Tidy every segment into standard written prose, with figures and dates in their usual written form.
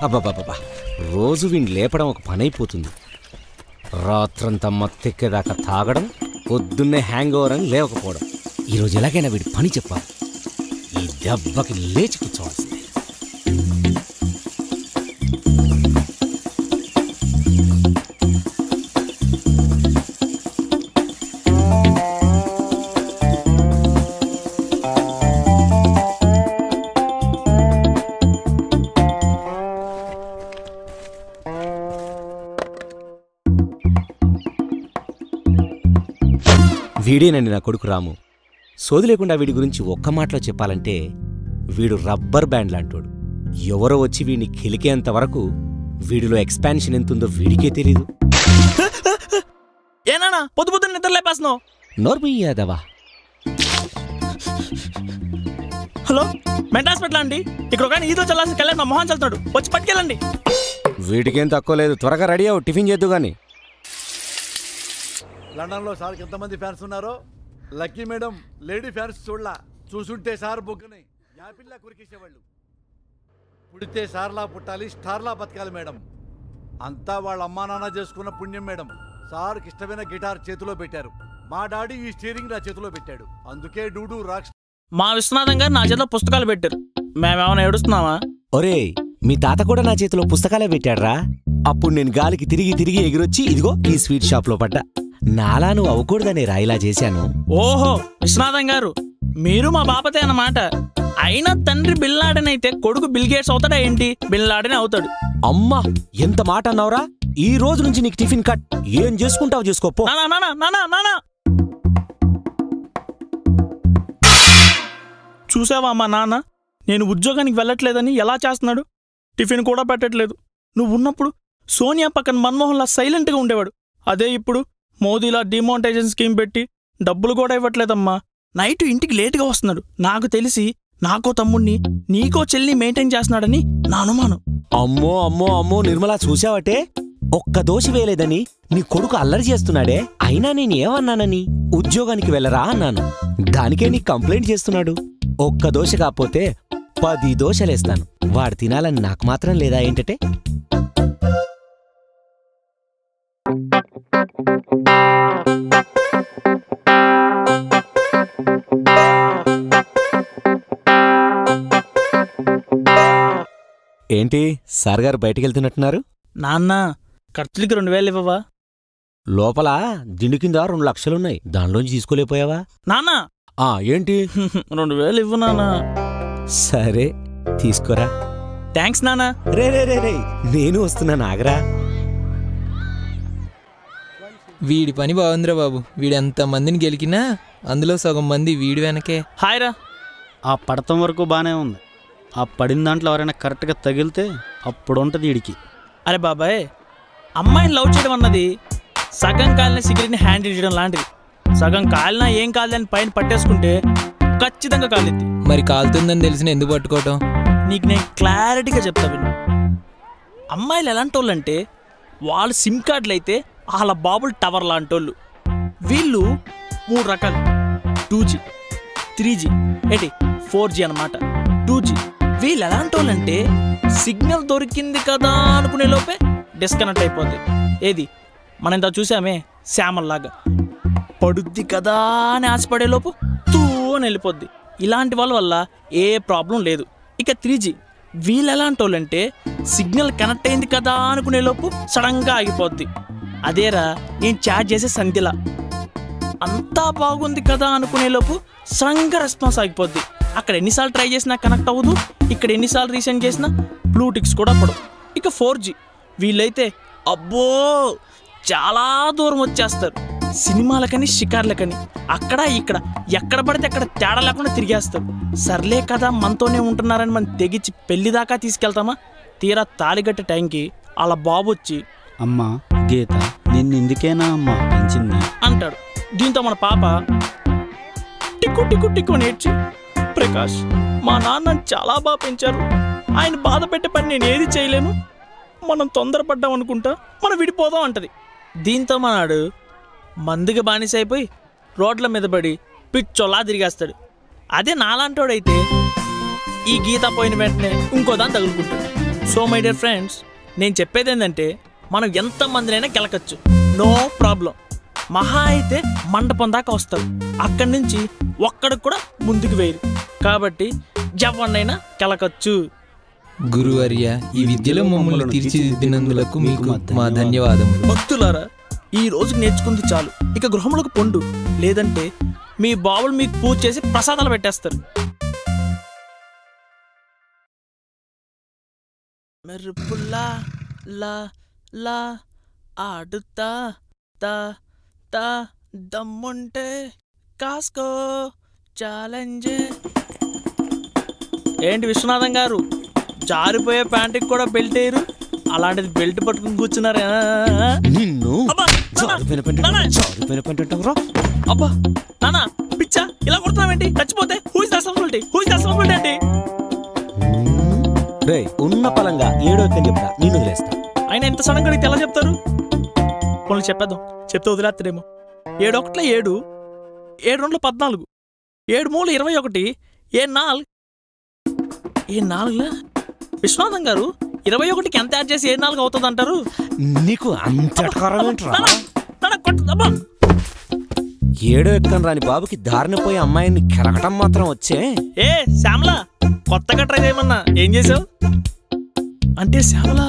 అబ్బాబాబా, రోజు వీడిని లేపడం ఒక పని అయిపోతుంది. రాత్రంతా మత్తెక్కేదాకా తాగడం, పొద్దున్నే హ్యాంగ్ ఓవర్ అని లేవకపోవడం. ఈరోజు ఎలాగైనా వీడి పని చెప్పాలి. ఈ దెబ్బకి లేచి కూర్చోవాల్సిందే. వీడేనండి నా కొడుకు రాము. సోది లేకుండా వీడి గురించి ఒక్క మాటలో చెప్పాలంటే వీడు రబ్బర్ బ్యాండ్ లాంటోడు. ఎవరో వచ్చి వీడిని కెలికేంత వరకు వీడిలో ఎక్స్పాన్షన్ ఎంతుందో వీడికే తెలీదు. ఏనా పొద్దు పొద్దున్న నిద్ర లేపేస్తున్నావు? నోర్మయ్యాదవా. హలో, మెంటల్ హాస్పిటల్ అండి. ఇక్కడ ఒక ఈదో చల్లాల్సిన కళ్యాణ్ నా మొహం చల్లుతాడు, వచ్చి పట్టుకెళ్ళండి. వీటికేం తక్కువ లేదు. త్వరగా రెడీ అవ్వు, టిఫిన్ చేద్దు గాని. లండన్లో సార్కి ఎంతమంది ఫ్యాన్స్ ఉన్నారో లక్కీ మేడం లేడీ ఫ్యాన్స్ చూసుంటే సార్ బొగ్గని యాపిల్లా కురికేసేవాళ్ళు. పుడితే సార్లా పుట్టాలి, స్టార్లా బతకాలి మేడం. అంతా వాళ్ళ అమ్మా నాన్న చేసుకున్న పుణ్యం మేడం. సార్కి ఇష్టమైన గిటార్ చేతిలో పెట్టారు. మా డాడీ ఈ స్టీరింగ్ నా చేతిలో పెట్టాడు. అందుకే డూడు రాక్. మా విశ్వనాథం గారు నా చేతిలో పుస్తకాలు పెట్టారు. మేమేమైనా ఏడుస్తున్నావా? ఒరే, మీ తాత కూడా నా చేతిలో పుస్తకాలే పెట్టాడ్రా. అప్పుడు నేను గాలికి తిరిగి తిరిగి ఎగిరొచ్చి ఇదిగో ఈ స్వీట్ షాప్ లో పడ్డా. నాలా నువ్వు అవ్వకూడదనే రాయిలా చేశాను. ఓహో, విశ్వనాథం గారు మీరు మా బాపతే అన్నమాట. అయినా తండ్రి బిల్లాడెన్ అయితే కొడుకు బిల్ గేట్స్ అవుతాడా ఏంటి? బిల్లాడెన్ అవుతాడు. అమ్మా, ఎంత మాట అన్నావురా. ఈ రోజు నుంచి నీకు టిఫిన్ కట్. ఏం చేసుకుంటావు చేసుకోపో. చూసావా మా నాన్న నేను ఉద్యోగానికి వెళ్ళట్లేదని ఎలా చేస్తున్నాడు? టిఫిన్ కూడా పెట్టట్లేదు. నువ్వు ఉన్నప్పుడు సోనియా పక్కన మన్మోహన్లా సైలెంట్గా ఉండేవాడు. అదే ఇప్పుడు మోదీలా డిమానిటైజేషన్ స్కీమ్ పెట్టి డబ్బులు కూడా ఇవ్వట్లేదమ్మా. నైట్ ఇంటికి లేటుగా వస్తున్నాడు. నాకు తెలిసి నాకో తమ్ముణ్ణి నీకో చెల్లి మెయింటైన్ చేస్తున్నాడని నా అనుమానం. అమ్మో అమ్మో అమ్మో నిర్మలా, చూసావటే ఒక్క దోష వేయలేదని నీ కొడుకు అల్లరి చేస్తున్నాడే. అయినా నేనేమన్నానని? ఉద్యోగానికి వెళ్ళరా అన్నాను. దానికే నీ కంప్లైంట్ చేస్తున్నాడు. ఒక్క దోష కాకపోతే 10 దోషలేస్తాను. వాడు తినాలని నాకు మాత్రం లేదా ఏంటంటే? ఏంటి సార్ గారు బయటికి వెళ్తున్నట్టున్నారు? నాన్న, ఖర్చులకి 2000 ఇవ్వవా? లోపల దిండు కింద 2 లక్షలున్నాయి. దానిలోంచి తీసుకోలేకపోయావా? నాన్న ఏంటి? 2000 ఇవ్వు నాన్న. సరే తీసుకోరా. థ్యాంక్స్ నాన్న. రే రే రే రే, నేను వస్తున్నాను, ఆగరా. వీడి పని బాగుందిరా బాబు. వీడు ఎంతమందిని గెలికినా అందులో సగం మంది వీడి వెనకే. హాయ్ రా. ఆ పడతం వరకు బాగానే ఉంది. ఆ పడిన దాంట్లో ఎవరైనా కరెక్ట్గా తగిలితే అప్పుడు ఉంటుంది వీడికి. అరే బాబాయ్, అమ్మాయిని లవ్ చేయడం అన్నది సగం కాలిన సిగరెట్ని హ్యాండిల్ చేయడం లాంటిది. సగం కాలినా ఏం కాదని పైన పట్టేసుకుంటే ఖచ్చితంగా కాలిద్ది. మరి కాలుతుందని తెలిసిన ఎందుకు పట్టుకోవటం? నీకు నేను క్లారిటీగా చెప్తా విను. అమ్మాయిలు ఎలాంటి వాళ్ళు అంటే వాళ్ళు సిమ్ కార్డులు అయితే వాళ్ళ బాబుల్ టవర్ లాంటి వాళ్ళు. వీళ్ళు 3 రకాలు: 2G, 3G, 4G అన్నమాట. 2G వీళ్ళు ఎలాంటి వాళ్ళు అంటే సిగ్నల్ దొరికింది కదా అనుకునే లోపే డిస్కనెక్ట్ అయిపోద్ది. ఏది మనం ఇంత చూసామే శ్యామల్లాగా, పడుద్ది కదా అని ఆశపడే లోపు తూ అని వెళ్ళిపోద్ది. ఇలాంటి వాళ్ళ వల్ల ఏ ప్రాబ్లం లేదు. ఇక 3G వీళ్ళు ఎలాంటి వాళ్ళు అంటే సిగ్నల్ కనెక్ట్ అయింది కదా అనుకునే లోపు సడన్గా ఆగిపోద్ది. అదేరా నేను చాట్ చేసే సంధ్యలా, అంతా బాగుంది కదా అనుకునే లోపు సడన్గా రెస్పాన్స్ ఆగిపోద్ది. అక్కడ ఎన్నిసార్లు ట్రై చేసినా కనెక్ట్ అవ్వదు. ఇక్కడ ఎన్నిసార్లు రీసెంట్ చేసినా బ్లూటిక్స్ కూడా పడవు. ఇక 4G వీళ్ళైతే అబ్బో చాలా దూరం వచ్చేస్తారు. సినిమాలకని షికార్లకని అక్కడ ఇక్కడ ఎక్కడ పడితే అక్కడ తేడా లేకుండా తిరిగేస్తారు. సర్లే కదా మనతోనే ఉంటున్నారని మనం తెగించి పెళ్లి దాకా తీసుకెళ్తామా? తీరా తాళిగట్టే టైంకి అలా బాబు వచ్చి అమ్మా గీత నిన్ను ఇందుకేనా అమ్మా పెంచింది అంటాడు. దీంతో మన పాప టిక్కు టిక్కు టిక్కు నేర్చి, ప్రకాష్ మా నాన్న చాలా బాగా పెంచారు, ఆయన బాధ పెట్టే పని నేను ఏది చేయలేను, మనం తొందరపడ్డాం అనుకుంటా, మనం విడిపోదాం అంటది. దీంతో మనాడు మందుకి బానిస అయిపోయి రోడ్ల మీద పడి పిచ్చోలా తిరిగేస్తాడు. అదే నాలాంటోడైతే ఈ గీత పోయిన వెంటనే ఇంకో దాన్ని తగులుకుంటాడు. సో మై డియర్ ఫ్రెండ్స్, నేను చెప్పేది ఏంటంటే మనం ఎంతమందినైనా గెలకచ్చు, నో ప్రాబ్లం. మహా అయితే మండపం దాకా వస్తారు, అక్కడి నుంచి ఒక్కడికి కూడా ముందుకు వేయరు. కాబట్టి ఎవరినైనా గెలకచ్చు. గురువర్య, ఈ విద్యలో మమ్మల్ని తీర్చిదిద్దినందులకు మీకు మా ధన్యవాదములు. భక్తులారా, ఈ రోజుకి నేర్చుకుంది చాలు, ఇక గృహములకు పొండు, లేదంటే మీ బావులు మీకు పూజ చేసి ప్రసాదాలు పెట్టేస్తారు. మెరుపుల్లా లా లా ఆడుతా తా తా దమ్ముంటే కాస్కో ఛాలెంజ్. ఏంటి విశ్వనాథం గారు, జారిపోయే ప్యాంటుకి కూడా బెల్ట్ వేయరు, అలాంటిది బెల్ట్ పట్టుకుని కూర్చున్నారా? నిన్ను అబ్బా నానా పిచ్చా, ఇలా కొడుతున్నావేంటి? చచ్చిపోతే హూజ్ రెస్పాన్సిబిలిటీ ఏంటి? రేయ్, ఉన్న పలంగా 7వ ఎక్కని చెప్తా, నేను వదిలేస్తా. ఆయన ఎంత సడన్ గా ఎలా చెప్తారు? పోనీ చెప్పేద్దాం, చెప్తే వదిలేస్తాడేమో. 7 1 7, 7 2 14, 7 3 21, 7 4 విశ్వనాథం గారు 21కి ఎంత యాడ్ చేసి 7 4 అవుతుంది అంటారు? నీకు అంత ఎటకారమేంట్రా? నానా కొట్టద్దమ్మా. 7వ ఎక్కని రాని బాబుకి దారిన పోయే అమ్మాయిని కెరకటం మాత్రం వచ్చే. ఏ శ్యామలా, కొత్తగా ట్రై చేయమన్నా ఏం చేసావు? అంటే శ్యామలా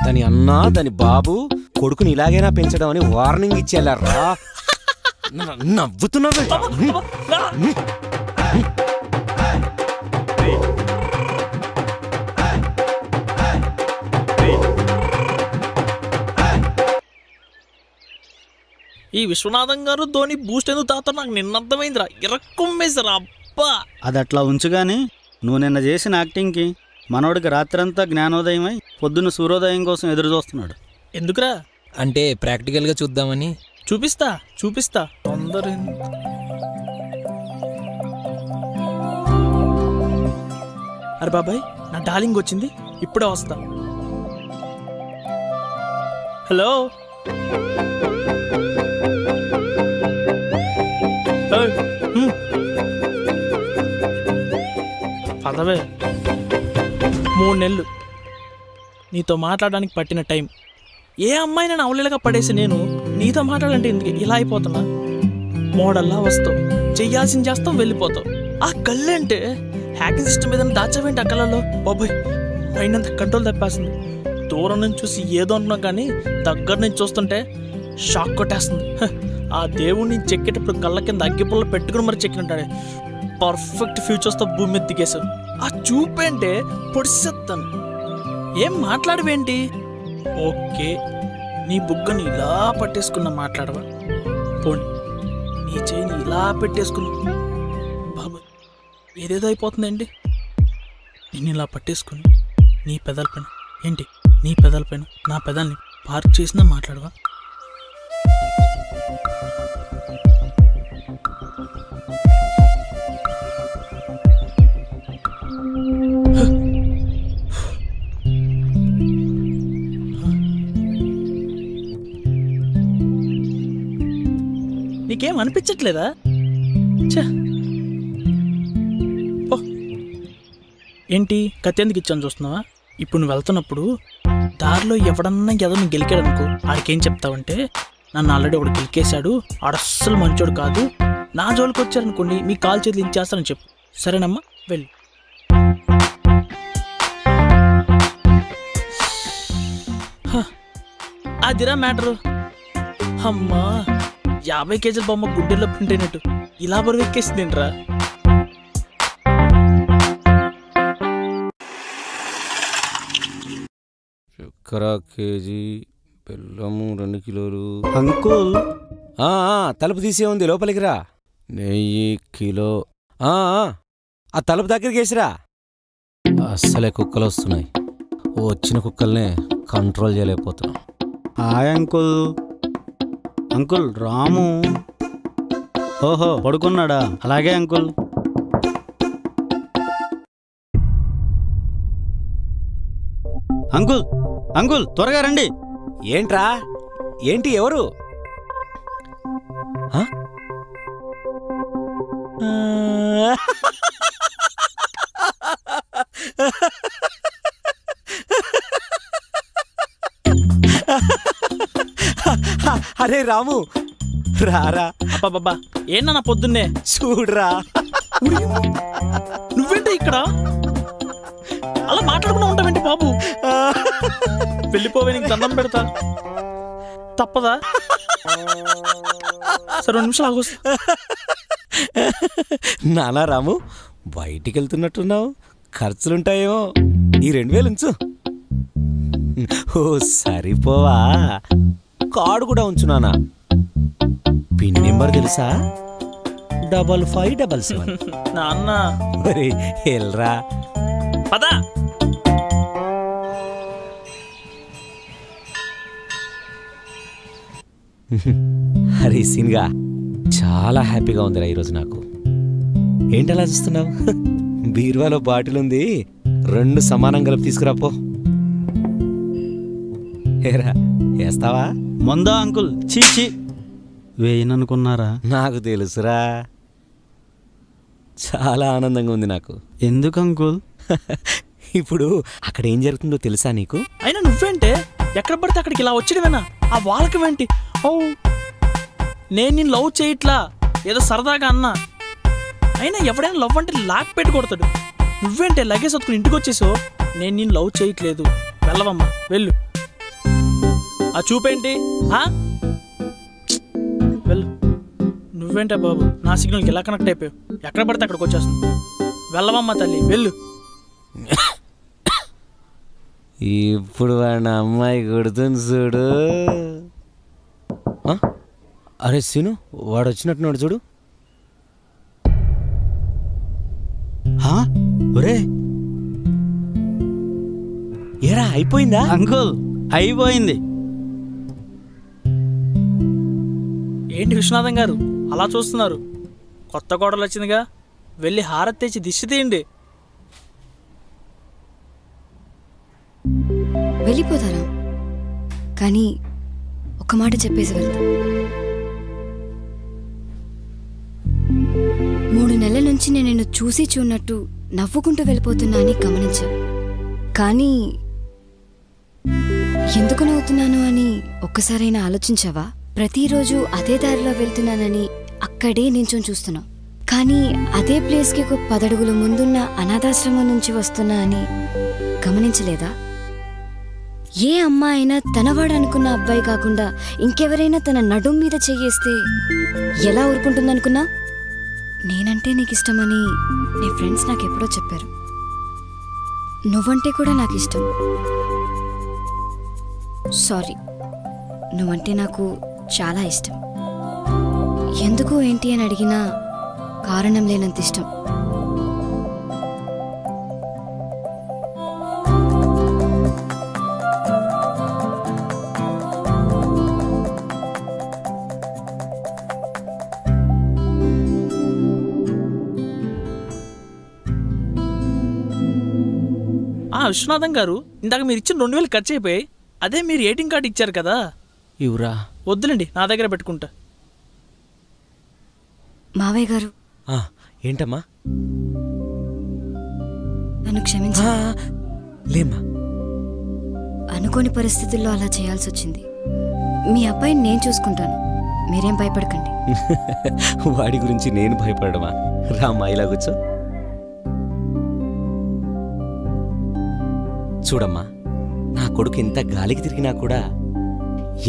దాని అన్న దాని బాబు కొడుకుని ఇలాగైనా పెంచడం అని వార్నింగ్ ఇచ్చేళ్ళారా? నవ్వుతున్నావు. ఈ విశ్వనాథం గారు ధోని బూస్ట్ ఎందుకు తాగుతారు నాకు నిన్న అర్థమైందిరా. ఇరక్కుమ్మేసారా అబ్బా. అది అట్లా ఉంచుగాని, నువ్వు నిన్న చేసిన యాక్టింగ్కి మనోడికి రాత్రంతా జ్ఞానోదయమై పొద్దున్న సూర్యోదయం కోసం ఎదురు చూస్తున్నాడు. ఎందుకురా? అంటే ప్రాక్టికల్గా చూద్దామని. చూపిస్తా తొందర. అరే బాబాయ్, నా డార్లింగ్ వచ్చింది, ఇప్పుడే వస్తా. హలో, పదవే. 3 నెలలు నీతో మాట్లాడడానికి పట్టిన టైం. ఏ అమ్మాయిని నేను అవలేలుగా పడేసి నేను నీతో మాట్లాడంటే ఎందుకు ఇలా అయిపోతున్నా? మోడల్లా వస్తావు, చెయ్యాల్సింది చేస్తావు, వెళ్ళిపోతావు. ఆ కళ్ళంటే హ్యాకింగ్ సిస్టమ్ ఏదైనా దాచావేంటి? ఆ కళ్ళలో బాబాయ్ మైండ్ అంత కంట్రోల్ తప్పేస్తుంది. దూరం నుంచి చూసి ఏదో అంటున్నాం కానీ దగ్గర నుంచి చూస్తుంటే షాక్ కొట్టేస్తుంది. ఆ దేవుడిని చెక్కేటప్పుడు కళ్ళ కింద అగ్గిపుల్ల పెట్టుకుని మరి చెక్కినట్టాడే. పర్ఫెక్ట్ ఫ్యూచర్స్తో భూమి మీద దిగేశావు. ఆ చూపేంటే పొడిసేస్తాను. ఏం మాట్లాడవేంటి? ఓకే, నీ బుగ్గని ఇలా పట్టేసుకున్నా మాట్లాడవా? పోండి, నీ చేయిని ఇలా పెట్టేసుకున్నా బాబా ఏదేదో అయిపోతుందండి. నేను ఇలా పట్టేసుకుని నీ పెదాలపైన, ఏంటి నీ పెదాలపైన నా పెదాల్ని పార్క్ చేసినా మాట్లాడవా? నీకేం అనిపించట్లేదా? ఏంటి కత్తి ఎందుకు ఇచ్చాను చూస్తున్నావా? ఇప్పుడు నువ్వు వెళ్తున్నప్పుడు దారిలో ఎవడన్నా ఎదను గెలికాడు అనుకో, ఆడికేం చెప్తావంటే, నన్ను ఆల్రెడీ ఒకడు గెలికేశాడు, ఆడస్సలు మంచోడు కాదు, నా జోలికి వచ్చారనుకోండి మీ కాలు చేతులు ఇచ్చేస్తానని చెప్పు. సరేనమ్మా, వెళ్ళి. అదిరా మ్యాటరు. అమ్మా, 50 కేజీల బొమ్మ గుండెల్లో ప్రింట్ అయినట్టు ఇలా బరువు ఎక్కేసిందేంట్రా? చక్కెర కేజీ, బెల్లము 2 కిలోలు. అంకుల్, తలుపు తీసే ఉంది, లోపలికి రా. నెయ్యి కిలో. ఆ తలుపు దగ్గరికి వేసిరా. అస్సలే కుక్కలు వస్తున్నాయి, వచ్చిన కుక్కల్నే కంట్రోల్ చేయలేకపోతున్నాం. Hi uncle. అంకుల్ రాము. ఓహో, పడుకున్నాడా? అలాగే అంకుల్. అంకుల్ అంకుల్ త్వరగా రండి. ఏంట్రా? ఏంటి? ఎవరు? అరే రాము రారా. అబ్బాబ్బా ఏంటన్నా పొద్దున్నే చూడరా. నువ్వేంటి ఇక్కడ అలా మాట్లాడుకున్నా ఉంటావేంటి బాబు? వెళ్ళిపోవే, నీకు దండం పెడతా. తప్పదా? సరే 2 నిమిషాలు ఆగొస్తా. నానా రాము, బయటికి వెళ్తున్నట్టున్నావు, ఖర్చులుంటాయేమో, ఈ 2000 ఉంచు. ఓ సరిపోవా, కార్డు కూడా ఉంచు నానా. పిన్ నెంబర్ తెలుసా? 5577. నాన్న మరి ఎల్రా. పదా. అరే సీన్గా, చాలా హ్యాపీగా ఉందిరా ఈరోజు నాకు. ఏంటలా చూస్తున్నావు? బీరువాలో బాటిల్ ఉంది, 2 సమానం కలిపి తీసుకురాపో. ఏరా వేస్తావా? మొందా అంకుల్, చీచి వేయననుకున్నారా? నాకు తెలుసురా. చాలా ఆనందంగా ఉంది నాకు. ఎందుకు అంకుల్? ఇప్పుడు అక్కడ ఏం జరుగుతుందో తెలుసా నీకు? అయినా నువ్వేంటే ఎక్కడ పడితే అక్కడికి ఇలా వచ్చేటివేనా? ఆ వాళ్ళకమేంటి? ఓ నేను నిన్ను లవ్ చేయట్లా, ఏదో సరదాగా అన్నా. అయినా ఎవడైనా లవ్ అంటే లాక్ పెట్టి కొడతాడు. నువ్వేంటే లగేజ్ వత్తుకుని ఇంటికి వచ్చేసో? నేను నిన్ను లవ్ చేయట్లేదు, వెళ్ళవమ్మా, వెళ్ళు. ఆ చూపేంటి? వెళ్ళు. నువ్వేంటే బాబు నా సిగ్నల్కి ఎలా కనెక్ట్ అయిపోయావు? ఎక్కడ పడితే అక్కడికి వచ్చేస్తుంది. వెళ్ళవమ్మా తల్లి, వెళ్ళు. ఇప్పుడు వాడిన అమ్మాయి కొడుతుంది చూడు. అరే సీను, వాడు వచ్చినట్టున్నాడు చూడు. ఒరే ఏరా అయిపోయిందా? అంకుల్ అయిపోయింది. ఏంటి విశ్వనాథం గారు అలా చూస్తున్నారు? కొత్త కోడలు వచ్చిందిగా, వెళ్ళి హారతి తెచ్చి దిష్టి తీయండి. వెళ్ళిపోతారా? కానీ ఒక మాట చెప్పేసి వెళ్తా. 3 నెలల నుంచి నేను నిన్ను చూసి చూడనట్టు నవ్వుకుంటూ వెళ్ళిపోతున్నా అని గమనించాను. కానీ ఎందుకు నవ్వుతున్నాను అని ఒక్కసారైనా ఆలోచించావా? ప్రతిరోజు అదే దారిలో వెళ్తున్నానని అక్కడే నించొని చూస్తున్నావు. కానీ అదే ప్లేస్కి ఒక 10 అడుగుల ముందున్న అనాథాశ్రమం నుంచి వస్తున్నా అని గమనించలేదా? ఏ అమ్మాయి అయినా తనవాడు అనుకున్న అబ్బాయి కాకుండా ఇంకెవరైనా తన నడుం మీద చెయ్యేస్తే ఎలా ఊరుకుంటుందనుకున్నా? నేనంటే నీకు ఇష్టమని నీ ఫ్రెండ్స్ నాకెప్పుడో చెప్పారు. నువ్వంటే కూడా నాకు ఇష్టం. సారీ, నువ్వంటే నాకు చాలా ఇష్టం. ఎందుకు ఏంటి అని అడిగినా కారణం లేనంత ఇష్టం. విశ్వనాథం గారు, ఇందాక మీరు ఇచ్చిన 2000 ఖర్చు అయిపోయాయి. అదే మీరు ఏటీఎం కార్డు ఇచ్చారు కదా, ఇవురా. వద్దులేండి, నా దగ్గర పెట్టుకుంటా. మావయ్య గారు, ఏంటమ్మా? నన్ను క్షమించా. లేమ్మా, అనుకోని పరిస్థితుల్లో అలా చేయాల్సి వచ్చింది. మీ అబ్బాయిని నేను చూసుకుంటాను, మీరేం భయపడకండి. వాడి గురించి నేను భయపడమా? రామ్మా, ఇలా కూర్చో. చూడమ్మా, నా కొడుకు ఎంత గాలికి తిరిగినా కూడా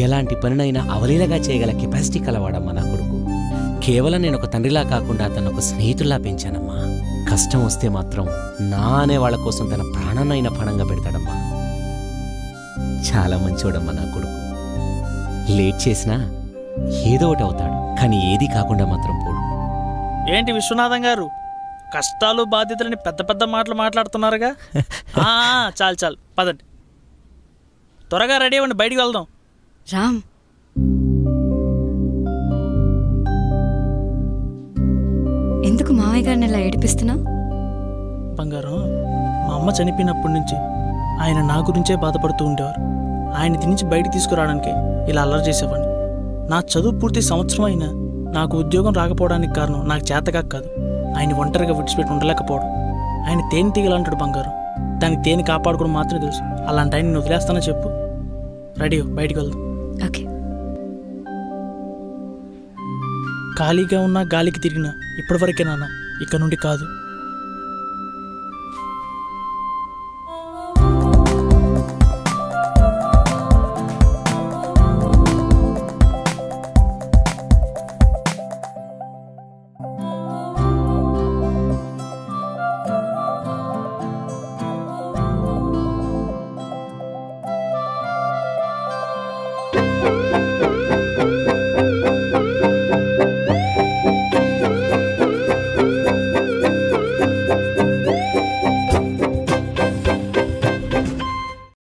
ఎలాంటి పనినైనా అవలీలగా చేయగల కెపాసిటీ కలవాడమ్మా నా కొడుకు. కేవలం నేను ఒక తండ్రిలా కాకుండా తను ఒక స్నేహితుల్లా పెంచానమ్మా. కష్టం వస్తే మాత్రం నా అనే వాళ్ళ కోసం తన ప్రాణాన్నైనా పణంగా పెడతాడమ్మా. చాలా మంచోడమ్మా నా కొడుకు. లేట్ చేసినా ఏదో ఒకటి అవుతాడు, కానీ ఏది కాకుండా మాత్రం పోడు. ఏంటి విశ్వనాథం గారు, కష్టాలు బాధ్యతలని పెద్ద పెద్ద మాటలు మాట్లాడుతున్నారుగా? చాలు చాలు, పదండి, త్వరగా రెడీ అవ్వండి, బయటికి వెళ్దాం. రామ్, ఎందుకు మావయ్య గారిని ఇలా ఏడిపిస్తున్నా? బంగారం, మా అమ్మ చనిపోయినప్పటి నుంచి ఆయన నా గురించే బాధపడుతూ ఉండేవారు. ఆయన తినించి బయటికి తీసుకురావడానికి ఇలా అల్లరి చేసేవాడిని. నా చదువు పూర్తి సంవత్సరం అయినా నాకు ఉద్యోగం రాకపోవడానికి కారణం నాకు చేతగా కాదు, ఆయన ఒంటరిగా విడిచిపెట్టి ఉండలేకపోవడం. ఆయన తేనె తీగలంటాడు బంగారం, దానికి తేనె కాపాడుకోవడం మాత్రమే తెలుసు. అలాంటి ఆయన నేను వదిలేస్తానో చెప్పు. రెడీ, బయటికి వెళ్దాం. ఓకే. ఖాళీగా ఉన్నా గాలికి తిరిగినా ఇప్పటివరకే నాన్న, ఇక నుండి కాదు.